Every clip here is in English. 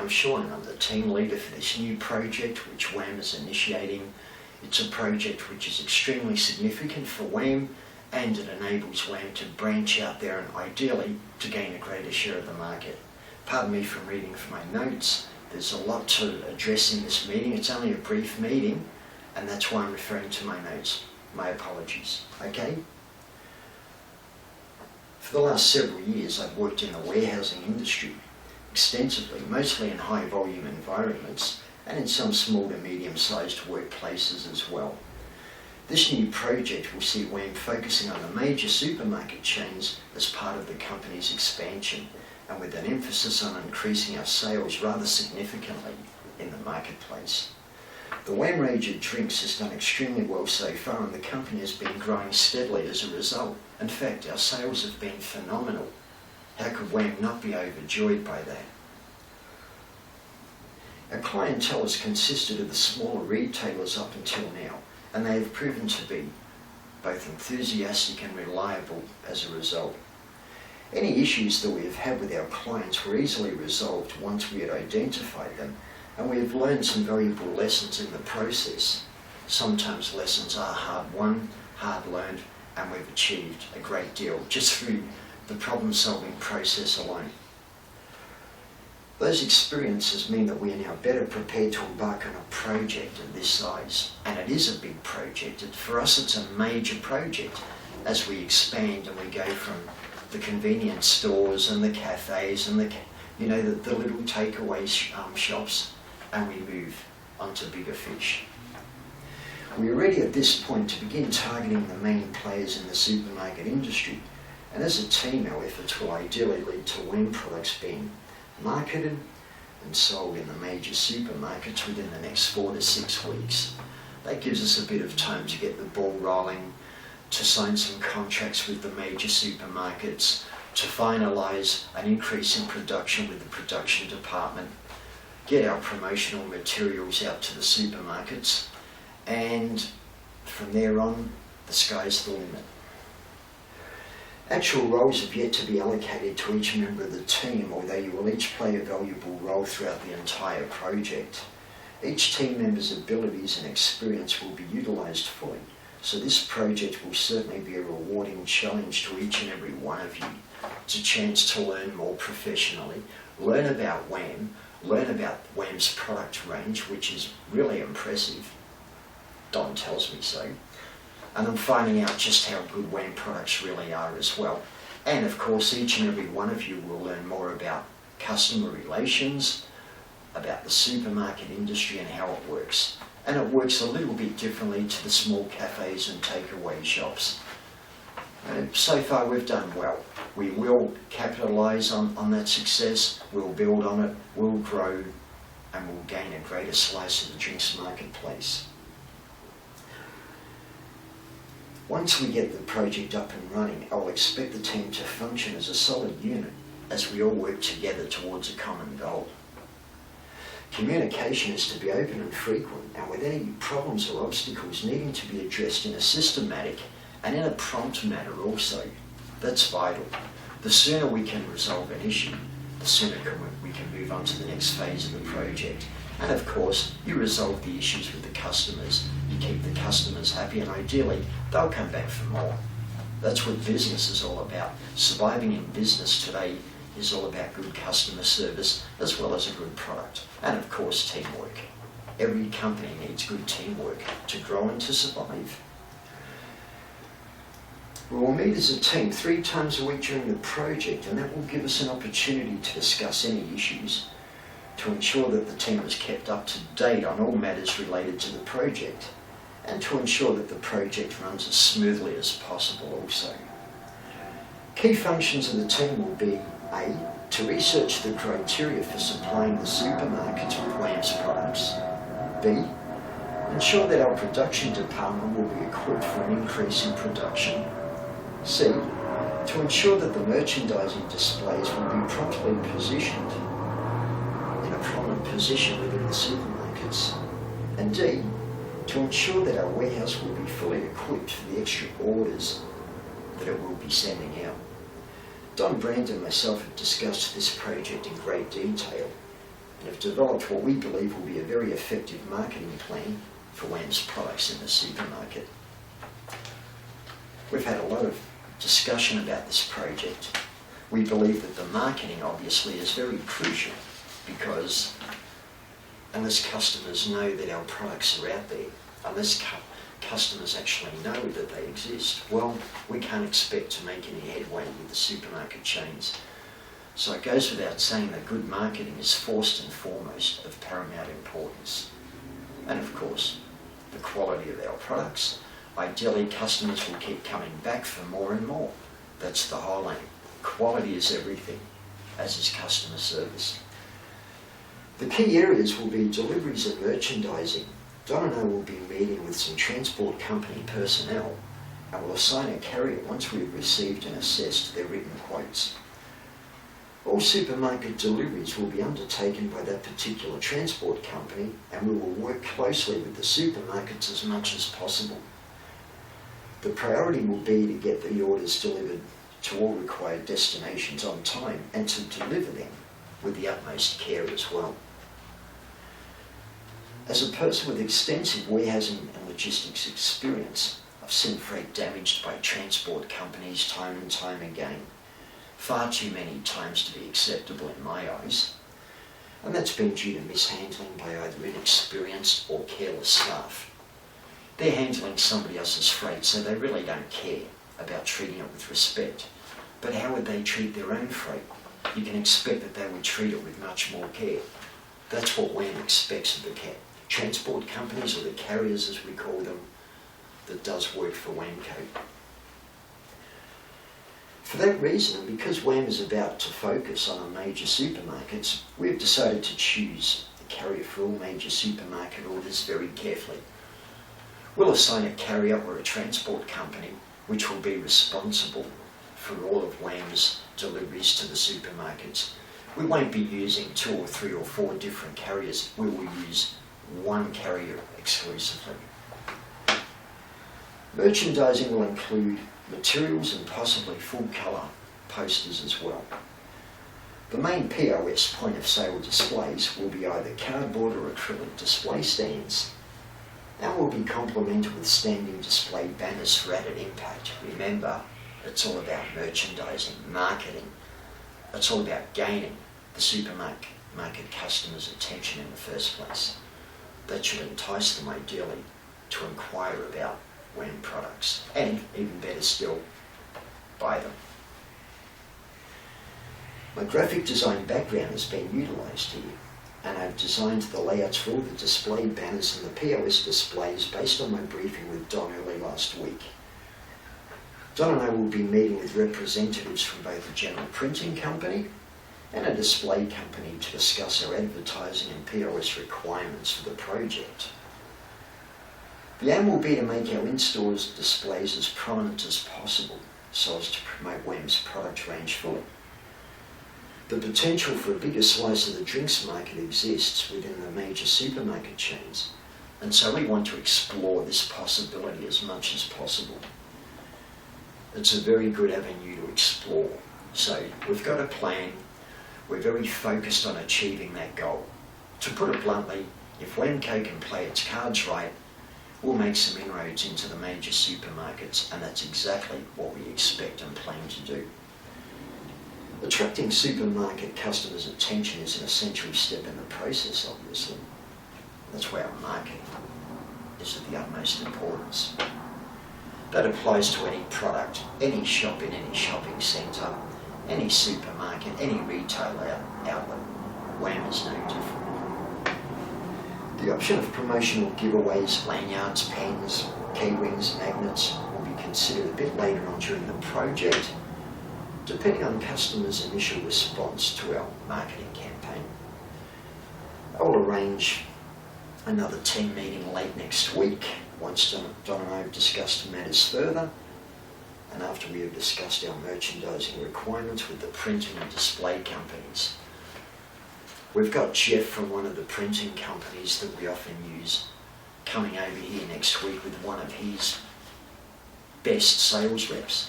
I'm Shaun and I'm the team leader for this new project which WAM is initiating. It's a project which is extremely significant for WAM, and it enables WAM to branch out there and ideally to gain a greater share of the market. Pardon me from reading from my notes. There's a lot to address in this meeting. It's only a brief meeting and that's why I'm referring to my notes. My apologies, okay? For the last several years I've worked in the warehousing industry extensively, mostly in high volume environments and in some small to medium sized workplaces as well. This new project will see WAM focusing on the major supermarket chains as part of the company's expansion, and with an emphasis on increasing our sales rather significantly in the marketplace. The WAM range of drinks has done extremely well so far and the company has been growing steadily as a result. In fact, our sales have been phenomenal. How could WAM not be overjoyed by that? Our clientele has consisted of the smaller retailers up until now, and they have proven to be both enthusiastic and reliable as a result. Any issues that we have had with our clients were easily resolved once we had identified them, and we have learned some valuable lessons in the process. Sometimes lessons are hard won, hard learned, and we've achieved a great deal just through the problem-solving process alone. Those experiences mean that we are now better prepared to embark on a project of this size, and it is a big project. For us it's a major project as we expand and we go from the convenience stores and the cafes and the little takeaway shops, and we move on to bigger fish. We are ready at this point to begin targeting the main players in the supermarket industry, and as a team our efforts will ideally lead to WAM products being marketed and sold in the major supermarkets within the next 4 to 6 weeks. That gives us a bit of time to get the ball rolling, to sign some contracts with the major supermarkets, to finalise an increase in production with the production department, get our promotional materials out to the supermarkets, and from there on, the sky's the limit. Actual roles have yet to be allocated to each member of the team, although you will each play a valuable role throughout the entire project. Each team member's abilities and experience will be utilised fully, so this project will certainly be a rewarding challenge to each and every one of you. It's a chance to learn more professionally, learn about WAM, learn about WAM's product range, which is really impressive. Don tells me so. And I'm finding out just how good WAM products really are as well. And of course, each and every one of you will learn more about customer relations, about the supermarket industry and how it works. And it works a little bit differently to the small cafes and takeaway shops. So far we've done well. We will capitalise on that success, we'll build on it, we'll grow, and we'll gain a greater slice of the drinks marketplace. Once we get the project up and running, I'll expect the team to function as a solid unit as we all work together towards a common goal. Communication is to be open and frequent, and with any problems or obstacles needing to be addressed in a systematic and in a prompt manner also. That's vital. The sooner we can resolve an issue, the sooner we can move on to the next phase of the project. And of course, you resolve the issues with the customers, you keep the customers happy, and ideally, they'll come back for more. That's what business is all about. Surviving in business today is all about good customer service as well as a good product. And of course, teamwork. Every company needs good teamwork to grow and to survive. We will meet as a team 3 times a week during the project, and that will give us an opportunity to discuss any issues, to ensure that the team is kept up to date on all matters related to the project, and to ensure that the project runs as smoothly as possible also. Key functions of the team will be A, to research the criteria for supplying the supermarkets with WAM's products. B, ensure that our production department will be equipped for an increase in production. C, to ensure that the merchandising displays will be properly positioned in a prominent position within the supermarkets. And D, to ensure that our warehouse will be fully equipped for the extra orders that it will be sending out. Don Brand and myself have discussed this project in great detail, and have developed what we believe will be a very effective marketing plan for WAM's products in the supermarket. We've had a lot of discussion about this project. We believe that the marketing obviously is very crucial, because unless customers know that our products are out there, unless customers actually know that they exist, well, we can't expect to make any headway with the supermarket chains. So it goes without saying that good marketing is first and foremost of paramount importance. And of course, the quality of our products. Ideally, customers will keep coming back for more and more. That's the whole aim. Quality is everything, as is customer service. The key areas will be deliveries and merchandising. Don and I will be meeting with some transport company personnel and will assign a carrier once we've received and assessed their written quotes. All supermarket deliveries will be undertaken by that particular transport company, and we will work closely with the supermarkets as much as possible. The priority will be to get the orders delivered to all required destinations on time and to deliver them with the utmost care as well. As a person with extensive warehousing and logistics experience, I've seen freight damaged by transport companies time and time again, far too many times to be acceptable in my eyes, and that's been due to mishandling by either inexperienced or careless staff. They're handling somebody else's freight, so they really don't care about treating it with respect. But how would they treat their own freight? You can expect that they would treat it with much more care. That's what WAM expects of the transport companies, or the carriers as we call them, that does work for WAMco. For that reason, and because WAM is about to focus on our major supermarkets, we've decided to choose a carrier for all major supermarket orders very carefully. We'll assign a carrier or a transport company which will be responsible for all of WAM's deliveries to the supermarkets. We won't be using 2 or 3 or 4 different carriers. We will use one carrier exclusively. Merchandising will include materials and possibly full colour posters as well. The main POS, point of sale displays, will be either cardboard or acrylic display stands, and will be complemented with standing display banners for added impact. Remember, it's all about merchandising, marketing. It's all about gaining the supermarket customers' attention in the first place. That should entice them ideally to inquire about WAM products, and even better still, buy them. My graphic design background has been utilised here, and I've designed the layouts for all the display banners and the POS displays based on my briefing with Don early last week. Don and I will be meeting with representatives from both a general printing company and a display company to discuss our advertising and POS requirements for the project. The aim will be to make our in-stores displays as prominent as possible so as to promote WAM's product range fully. The potential for a bigger slice of the drinks market exists within the major supermarket chains, and so we want to explore this possibility as much as possible. It's a very good avenue to explore. So we've got a plan. We're very focused on achieving that goal. To put it bluntly, if WAMco can play its cards right, we'll make some inroads into the major supermarkets, and that's exactly what we expect and plan to do. Attracting supermarket customers' attention is an essential step in the process, obviously. That's why our marketing is of the utmost importance. That applies to any product, any shop in any shopping centre, any supermarket, any retail outlet. WAM is no different. The option of promotional giveaways, lanyards, pens, key rings, magnets will be considered a bit later on during the project, depending on customers' initial response to our marketing campaign. I will arrange another team meeting late next week once Don and I have discussed matters further, and after we have discussed our merchandising requirements with the printing and display companies. We've got Jeff from one of the printing companies that we often use coming over here next week with one of his best sales reps.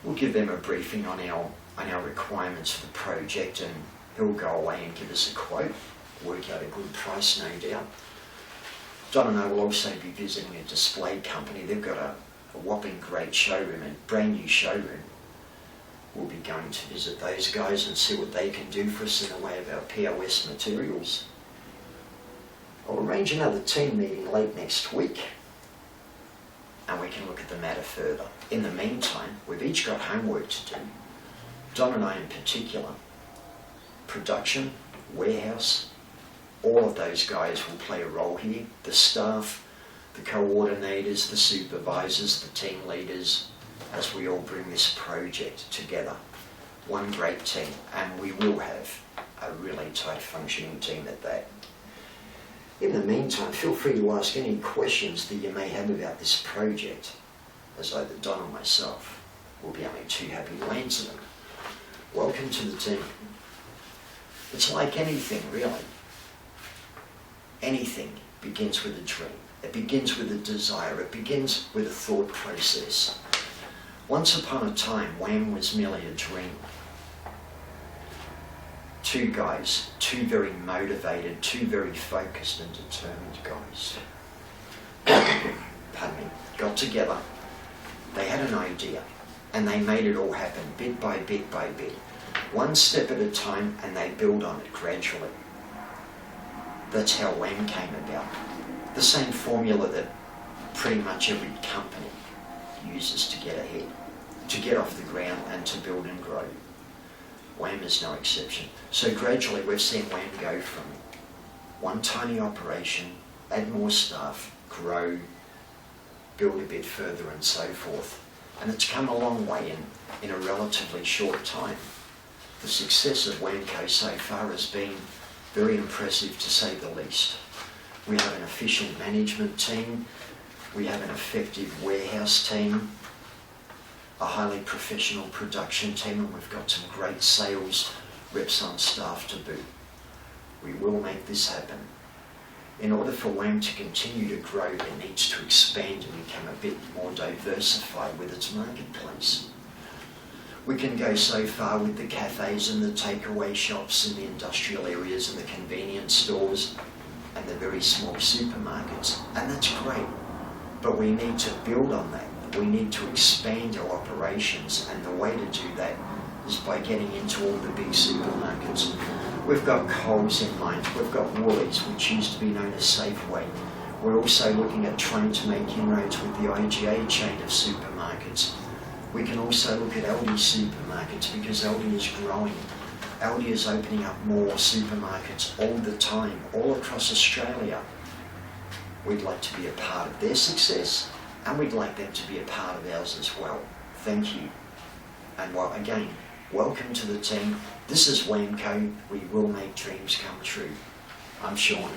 We'll give them a briefing on our requirements for the project and He'll go away and give us a quote, work out a good price, no doubt. Don and I will also be visiting a display company. They've got a whopping great showroom, a brand new showroom. We'll be going to visit those guys and see what they can do for us in the way of our POS materials. I'll arrange another team meeting late next week and we can look at the matter further. In the meantime, we've each got homework to do. Don and I in particular. Production, warehouse, all of those guys will play a role here. The staff, the coordinators, the supervisors, the team leaders, as we all bring this project together. One great team, and we will have a really tight functioning team at that. In the meantime, feel free to ask any questions that you may have about this project, as either Don or myself will be only too happy to answer them. Welcome to the team. It's like anything, really. Anything begins with a dream. It begins with a desire. It begins with a thought process. Once upon a time, WAM was merely a dream. Two guys, two very motivated, two very focused and determined guys, pardon me, got together. They had an idea and they made it all happen bit by bit by bit, one step at a time, and they build on it gradually. That's how WAM came about. The same formula that pretty much every company uses to get ahead, to get off the ground and to build and grow. WAM is no exception. So gradually we've seen WAM go from one tiny operation, add more staff, grow, build a bit further and so forth. And it's come a long way in a relatively short time. The success of WAMCO so far has been very impressive, to say the least. We have an efficient management team, we have an effective warehouse team, a highly professional production team, and we've got some great sales reps on staff to boot. We will make this happen. In order for WAM to continue to grow, it needs to expand and become a bit more diversified with its marketplace. We can go so far with the cafes and the takeaway shops and the industrial areas and the convenience stores and the very small supermarkets, and that's great. But we need to build on that. We need to expand our operations, and the way to do that is by getting into all the big supermarkets. We've got Coles in mind, we've got Woolies, which used to be known as Safeway. We're also looking at trying to make inroads with the IGA chain of supermarkets. We can also look at Aldi supermarkets because Aldi is growing. Aldi is opening up more supermarkets all the time, all across Australia. We'd like to be a part of their success, and we'd like them to be a part of ours as well. Thank you. And well, again, welcome to the team. This is WAMCO. We will make dreams come true. I'm Shaun.